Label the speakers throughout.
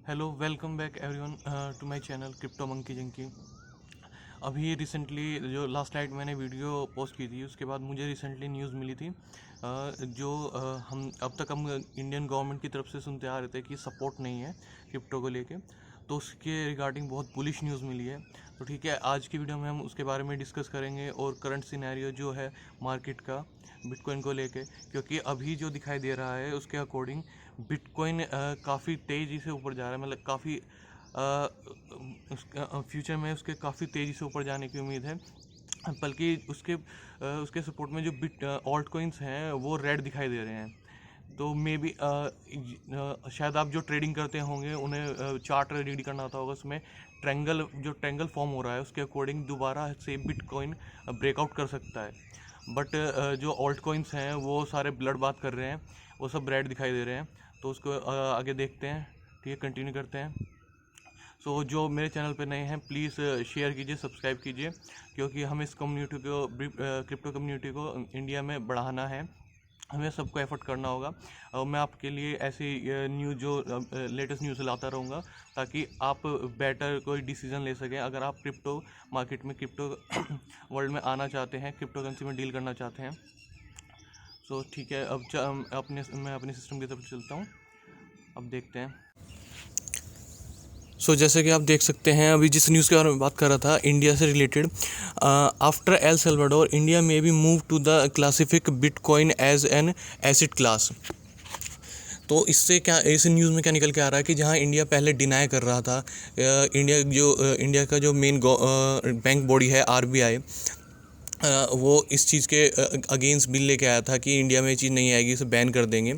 Speaker 1: Hello, welcome back everyone to my channel crypto monkey junkie. अभी recently जो last night मैंने video post की थी, उसके बाद मुझे रिसेंटली न्यूज़ मिली थी हम अब तक हम इंडियन गवर्नमेंट की तरफ से सुनते आ रहे थे कि सपोर्ट नहीं है क्रिप्टो को लेके। तो उसके रिगार्डिंग बहुत बुलिश न्यूज़ मिली है। तो ठीक है, आज की वीडियो में हम उसके बारे में डिस्कस करेंगे और करंट सिनेरियो जो है मार्केट का बिटकॉइन को लेके, क्योंकि अभी जो दिखाई दे रहा है उसके अकॉर्डिंग बिटकॉइन काफ़ी तेज़ी से ऊपर जा रहा है। मतलब काफ़ी फ्यूचर में उसके काफ़ी तेज़ी से ऊपर जाने की उम्मीद है। बल्कि उसके सपोर्ट में जो बिट ऑल्ट कॉइन्स हैं वो रेड दिखाई दे रहे हैं। तो मे बी शायद आप जो ट्रेडिंग करते होंगे उन्हें चार्ट रीड करना आता होगा। उसमें ट्रैंगल फॉर्म हो रहा है, उसके अकॉर्डिंग दोबारा से बिटकॉइन ब्रेकआउट कर सकता है। बट जो ऑल्ट कॉइन्स हैं वो सारे ब्लड बात कर रहे हैं, वो सब रेड दिखाई दे रहे हैं। तो उसको आगे देखते हैं। ठीक है, कंटिन्यू करते हैं। सो जो मेरे चैनल पे नए हैं, प्लीज़ शेयर कीजिए, सब्सक्राइब कीजिए, क्योंकि हमें इस कम्युनिटी को क्रिप्टो कम्युनिटी को इंडिया में बढ़ाना है। हमें सबको एफर्ट करना होगा और मैं आपके लिए ऐसी न्यूज़ जो लेटेस्ट न्यूज़ लाता रहूँगा, ताकि आप बेटर कोई डिसीजन ले सकें। अगर आप क्रिप्टो मार्केट में, क्रिप्टो वर्ल्ड में आना चाहते हैं, क्रिप्टो करेंसी में डील करना चाहते हैं। सो ठीक है, अब मैं अपने सिस्टम की तरफ चलता हूँ। अब देखते हैं। जैसे कि आप देख सकते हैं, अभी जिस न्यूज़ के बारे में बात कर रहा था इंडिया से related, after El Salvador India में be move to the classify bitcoin as an asset class. तो इससे क्या, इस न्यूज़ में क्या निकल के आ रहा है कि जहां इंडिया पहले डिनाई कर रहा था, इंडिया का जो मेन बैंक बॉडी है आरबीआई, वो इस चीज़ के अगेंस्ट बिल लेके आया था कि इंडिया में ये चीज़ नहीं आएगी, इसे बैन कर देंगे।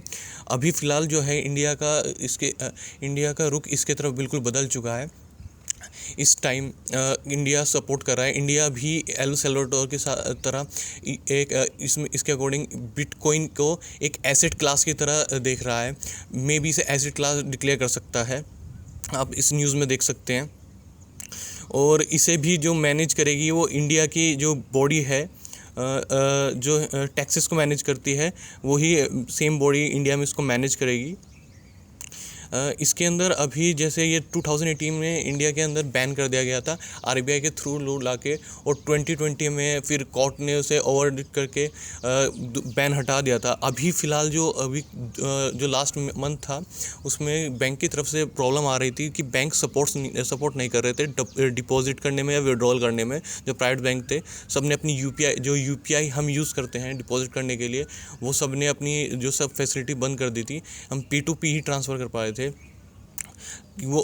Speaker 1: अभी फ़िलहाल जो है इंडिया का रुख इसके तरफ बिल्कुल बदल चुका है। इस टाइम इंडिया सपोर्ट कर रहा है। इंडिया भी एल सल्वाडोर के तरह इसके अकॉर्डिंग बिटकॉइन को एक एसेट क्लास की तरह देख रहा है। मे बी इसे एसेट क्लास डिक्लेयर कर सकता है, आप इस न्यूज़ में देख सकते हैं। और इसे भी जो मैनेज करेगी वो इंडिया की जो बॉडी है, जो टैक्सेस को मैनेज करती है, वही सेम बॉडी इंडिया में इसको मैनेज करेगी। इसके अंदर अभी जैसे ये 2018 में इंडिया के अंदर बैन कर दिया गया था आरबीआई के थ्रू लो लाके, और 2020 में फिर कोर्ट ने उसे ओवररिड करके बैन हटा दिया था। अभी फ़िलहाल जो लास्ट मंथ था, उसमें बैंक की तरफ से प्रॉब्लम आ रही थी कि बैंक सपोर्ट नहीं कर रहे थे डिपॉजिट करने में या विड्रॉल करने में। जो प्राइवेट बैंक थे, सब ने अपनी यूपीआई हम यूज़ करते हैं डिपॉजिट करने के लिए, वो सब ने अपनी जो सब फैसिलिटी बंद कर दी थी। हम P2P ही ट्रांसफ़र कर पा रहे थे वो।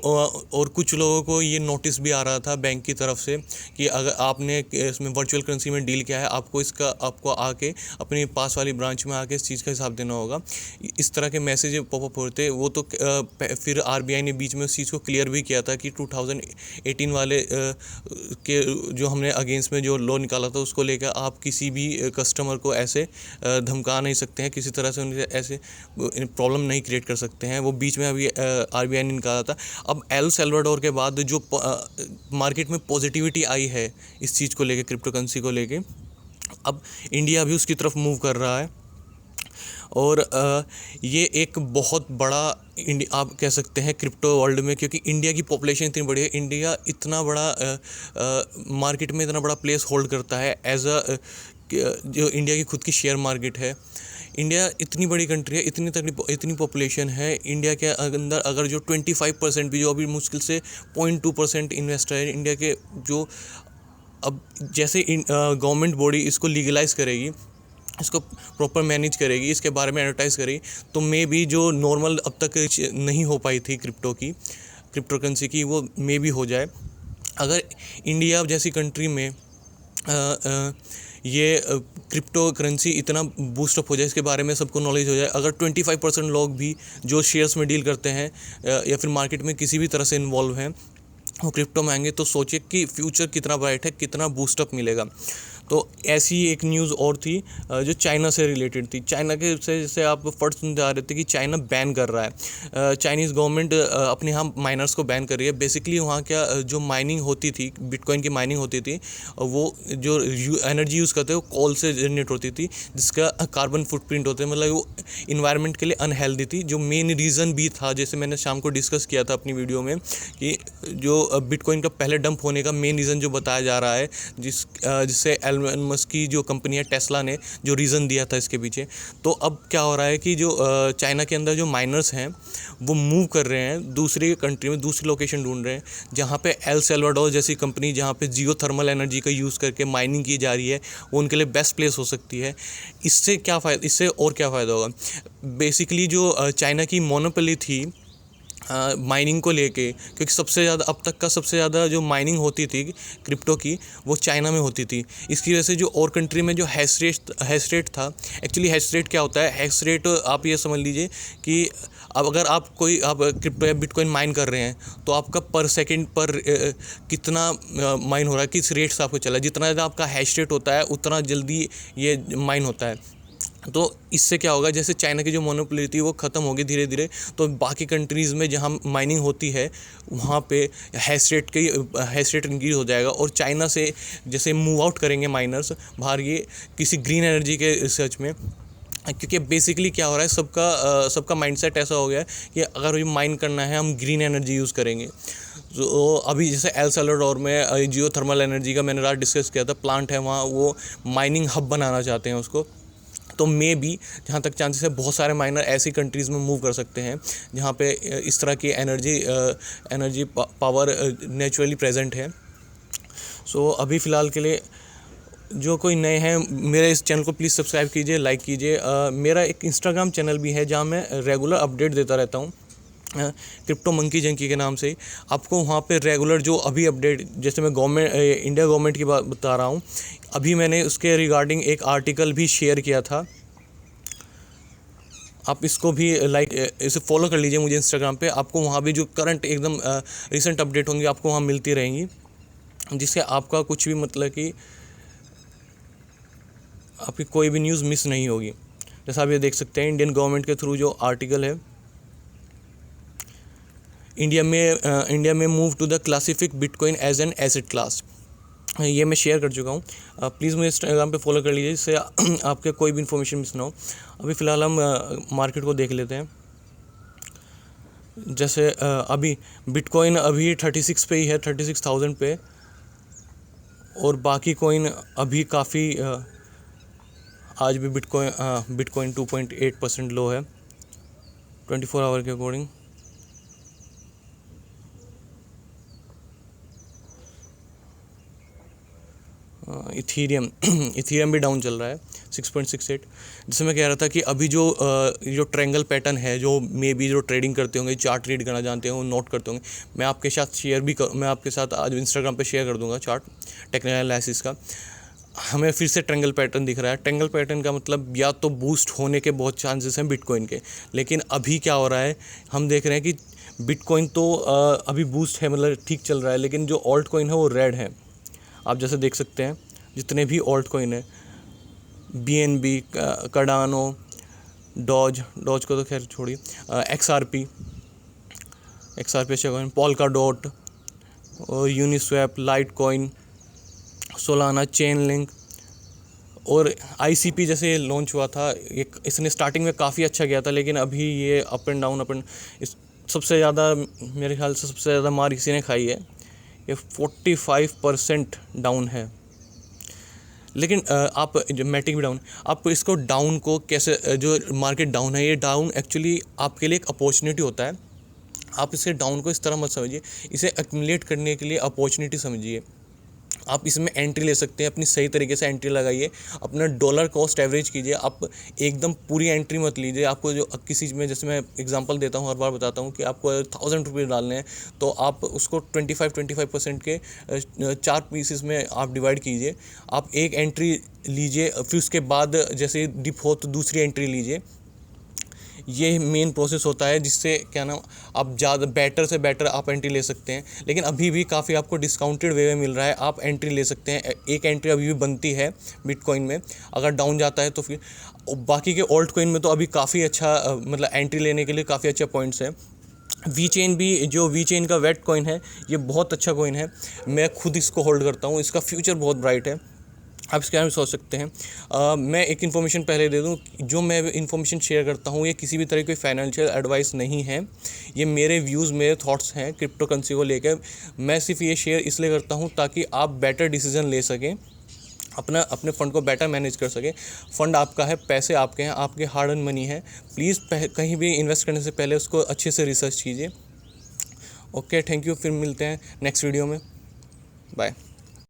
Speaker 1: और कुछ लोगों को ये नोटिस भी आ रहा था बैंक की तरफ से कि अगर आपने इसमें वर्चुअल करेंसी में डील किया है, आपको आके अपने पास वाली ब्रांच में आके इस चीज़ का हिसाब देना होगा। इस तरह के मैसेज पॉपअप होते वो। तो फिर आरबीआई ने बीच में उस चीज़ को क्लियर भी किया था कि 2018 वाले के जो हमने अगेंस्ट में जो लॉ निकाला था, उसको लेकर आप किसी भी कस्टमर को ऐसे धमका नहीं सकते हैं, किसी तरह से उनसे ऐसे प्रॉब्लम नहीं क्रिएट कर सकते हैं। वो बीच में अभी आरबीआई ने निकाला था। अब एल सल्वाडोर के बाद जो मार्केट में पॉजिटिविटी आई है इस चीज़ को लेके, क्रिप्टो करेंसी को लेके, अब इंडिया भी उसकी तरफ मूव कर रहा है। और ये एक बहुत बड़ा आप कह सकते हैं क्रिप्टो वर्ल्ड में, क्योंकि इंडिया की पॉपुलेशन इतनी बड़ी है। इंडिया इतना बड़ा मार्केट में इतना बड़ा प्लेस होल्ड करता है एज जो इंडिया की खुद की शेयर मार्केट है। इंडिया इतनी बड़ी कंट्री है, इतनी पॉपुलेशन है। इंडिया के अंदर अगर जो 25% भी, जो अभी मुश्किल से 0.2% इन्वेस्टर है इंडिया के, जो अब जैसे गवर्नमेंट बॉडी इसको लीगलाइज करेगी, इसको प्रॉपर मैनेज करेगी, इसके बारे में एडवर्टाइज़ करेगी, तो मे बी जो नॉर्मल अब तक नहीं हो पाई थी क्रिप्टो क्रिप्टो करेंसी की, वो मे बी हो जाए। अगर इंडिया जैसी कंट्री में ये क्रिप्टो करेंसी इतना बूस्टअप हो जाए, इसके बारे में सबको नॉलेज हो जाए, अगर 25% लोग भी जो शेयर्स में डील करते हैं या फिर मार्केट में किसी भी तरह से इन्वॉल्व हैं, वो क्रिप्टो में आएंगे, तो सोचिए कि फ्यूचर कितना ब्राइट है, कितना बूस्टअप मिलेगा। तो ऐसी एक न्यूज़ और थी जो चाइना से रिलेटेड थी। चाइना के से जैसे आप फर्स्ट सुनते आ रहे थे कि चाइना बैन कर रहा है, चाइनीज़ गवर्नमेंट अपने यहाँ माइनर्स को बैन कर रही है। बेसिकली वहाँ क्या जो माइनिंग होती थी, बिटकॉइन की माइनिंग होती थी, वो जो एनर्जी यूज़ करते हैं वो कोल से जनरेट होती थी, जिसका कार्बन फुटप्रिंट होता है, मतलब वो इन्वायरमेंट के लिए अनहेल्दी थी। जो मेन रीज़न भी था, जैसे मैंने शाम को डिस्कस किया था अपनी वीडियो में, कि जो बिटकॉइन का पहले डंप होने का मेन रीज़न जो बताया जा रहा है, जिससे एलन मस्क की जो कंपनी है टेस्ला ने जो रीज़न दिया था इसके पीछे। तो अब क्या हो रहा है कि जो चाइना के अंदर जो माइनर्स हैं वो मूव कर रहे हैं दूसरी कंट्री में, दूसरी लोकेशन ढूंढ रहे हैं जहाँ पे एल सल्वाडोर जैसी कंपनी, जहाँ पे जियो थर्मल एनर्जी का यूज़ करके माइनिंग की जा रही है, वो उनके लिए बेस्ट प्लेस हो सकती है। इससे क्या फ़ायदा, इससे और क्या फ़ायदा होगा? बेसिकली जो चाइना की मोनोपोली थी माइनिंग को लेके, क्योंकि सबसे ज़्यादा अब तक का सबसे ज़्यादा जो माइनिंग होती थी क्रिप्टो की, वो चाइना में होती थी। इसकी वजह से जो और कंट्री में जो हैश रेट था, एक्चुअली हैश रेट क्या होता है? हैश रेट आप ये समझ लीजिए कि अब अगर आप क्रिप्टो या बिटकॉइन माइन कर रहे हैं, तो आपका पर सेकंड पर कितना माइन हो रहा है, किस रेट से आपको चला है, जितना ज़्यादा आपका हैश रेट होता है उतना जल्दी ये माइन होता है। तो इससे क्या होगा, जैसे चाइना की जो मोनोपोली थी वो ख़त्म होगी धीरे धीरे, तो बाकी कंट्रीज़ में जहाँ माइनिंग होती है वहाँ पे हैश रेट इंक्रीज हो जाएगा, और चाइना से जैसे मूव आउट करेंगे माइनर्स बाहर, ये किसी ग्रीन एनर्जी के रिसर्च में। क्योंकि बेसिकली क्या हो रहा है, सबका माइंडसेट ऐसा हो गया है कि अगर ये माइन करना है हम ग्रीन एनर्जी यूज़ करेंगे। तो अभी जैसे एल सल्वाडोर में जियो थर्मल एनर्जी का मैंने रात डिस्कस किया था, प्लांट है वहाँ, वो माइनिंग हब बनाना चाहते हैं उसको। तो मे बी जहाँ तक चांसेस है, बहुत सारे माइनर ऐसी कंट्रीज़ में मूव कर सकते हैं जहाँ पे इस तरह की एनर्जी पावर नेचुरली प्रेजेंट है। सो अभी फ़िलहाल के लिए जो कोई नए हैं, मेरे इस चैनल को प्लीज़ सब्सक्राइब कीजिए, लाइक कीजिए। मेरा एक इंस्टाग्राम चैनल भी है जहाँ मैं रेगुलर अपडेट देता रहता हूँ, क्रिप्टो मंकी जंकी के नाम से। आपको वहाँ पे रेगुलर जो अभी अपडेट, जैसे मैं इंडिया गवर्नमेंट की बात बता रहा हूँ, अभी मैंने उसके रिगार्डिंग एक आर्टिकल भी शेयर किया था। आप इसको भी इसे फॉलो कर लीजिए मुझे इंस्टाग्राम पे। आपको वहाँ भी जो करंट एकदम रिसेंट अपडेट होंगी आपको वहाँ मिलती रहेंगी, जिससे आपका कुछ भी मतलब कि आपकी कोई भी न्यूज़ मिस नहीं होगी। जैसा आप ये देख सकते हैं, इंडियन गवर्नमेंट के थ्रू जो आर्टिकल है, इंडिया में move to the classify bitcoin as an asset class, ये मैं शेयर कर चुका हूँ। प्लीज़ मुझे इंस्टाग्राम पे फॉलो कर लीजिए, जिससे आपके कोई भी इन्फॉर्मेशन मिस ना हो। अभी फ़िलहाल हम मार्केट को देख लेते हैं। जैसे अभी बिटकॉइन अभी 36 पे ही है, 36,000 पे, और बाकी कॉइन अभी काफ़ी आज भी बिटकॉइन 2.8% लो है 24 आवर के अकॉर्डिंग। इथीरियम भी डाउन चल रहा है 6.68। जैसे मैं कह रहा था कि अभी जो ट्रायंगल पैटर्न है, जो मे बी जो ट्रेडिंग करते होंगे, चार्ट रीड करना जानते हैं, वो नोट करते होंगे। मैं आपके साथ आज इंस्टाग्राम पे शेयर कर दूंगा चार्ट टेक्निकल एनालिसिस का। हमें फिर से ट्रायंगल पैटर्न दिख रहा है। ट्रायंगल पैटर्न का मतलब या तो बूस्ट होने के बहुत चांसेस हैं बिटकॉइन के, लेकिन अभी क्या हो रहा है, हम देख रहे हैं कि बिटकॉइन तो अभी बूस्ट है, मतलब ठीक चल रहा है, लेकिन जो ऑल्ट कॉइन है वो रेड है। आप जैसे देख सकते हैं जितने भी ऑल्ट कॉइन है, BNB, कार्डानो, डॉज को तो खैर छोड़िए, XRP अच्छा coin, polka dot, Uniswap, light coin, Solana, chain link और ICP जैसे लॉन्च हुआ था, इसने स्टार्टिंग में काफ़ी अच्छा गया था, लेकिन अभी ये अप एंड डाउन सबसे ज़्यादा, मेरे ख्याल से सबसे ज़्यादा मार इसी ने खाई है। ये 45% डाउन है। लेकिन आप जो मैटिक भी डाउन, आप इसको डाउन को कैसे, जो मार्केट डाउन है, ये डाउन एक्चुअली आपके लिए एक अपॉर्चुनिटी होता है। आप इसके डाउन को इस तरह मत समझिए, इसे एक्यूमुलेट करने के लिए अपॉर्चुनिटी समझिए। आप इसमें एंट्री ले सकते हैं, अपनी सही तरीके से एंट्री लगाइए, अपना डॉलर कॉस्ट एवरेज कीजिए। आप एकदम पूरी एंट्री मत लीजिए। आपको जो किसी में, जैसे मैं एग्जांपल देता हूँ, हर बार बताता हूँ कि आपको 1000 रुपये डालने हैं, तो आप उसको 25% के 4 पीसेस में आप डिवाइड कीजिए। आप एक एंट्री लीजिए, फिर उसके बाद जैसे डिप हो तो दूसरी एंट्री लीजिए। ये मेन प्रोसेस होता है जिससे क्या नाम आप ज़्यादा बेटर से बेटर आप एंट्री ले सकते हैं। लेकिन अभी भी काफ़ी आपको डिस्काउंटेड वे में मिल रहा है, आप एंट्री ले सकते हैं। एक एंट्री अभी भी बनती है बिटकॉइन में, अगर डाउन जाता है तो फिर बाकी के ऑल्ट कॉइन में तो अभी काफ़ी अच्छा मतलब एंट्री लेने के लिए काफ़ी अच्छा पॉइंट्स है। वी चेन भी, जो वी चेन का वेट कॉइन है, ये बहुत अच्छा कॉइन है, मैं खुद इसको होल्ड करता हूँ, इसका फ्यूचर बहुत ब्राइट है, आप इसके बारे में सोच सकते हैं। मैं एक इन्फॉर्मेशन पहले दे दूं, जो मैं इन्फॉर्मेशन शेयर करता हूं ये किसी भी तरह की फाइनेंशियल एडवाइस नहीं है, ये मेरे व्यूज़, मेरे थॉट्स हैं क्रिप्टो करेंसी को लेकर। मैं सिर्फ ये शेयर इसलिए करता हूं ताकि आप बेटर डिसीजन ले सकें, अपने फ़ंड को बेटर मैनेज कर सकें। फ़ंड आपका है, पैसे आपके हैं, आपके हार्ड अर्न मनी है। प्लीज़ कहीं भी इन्वेस्ट करने से पहले उसको अच्छे से रिसर्च कीजिए। ओके, थैंक यू, फिर मिलते हैं नेक्स्ट वीडियो में, बाय।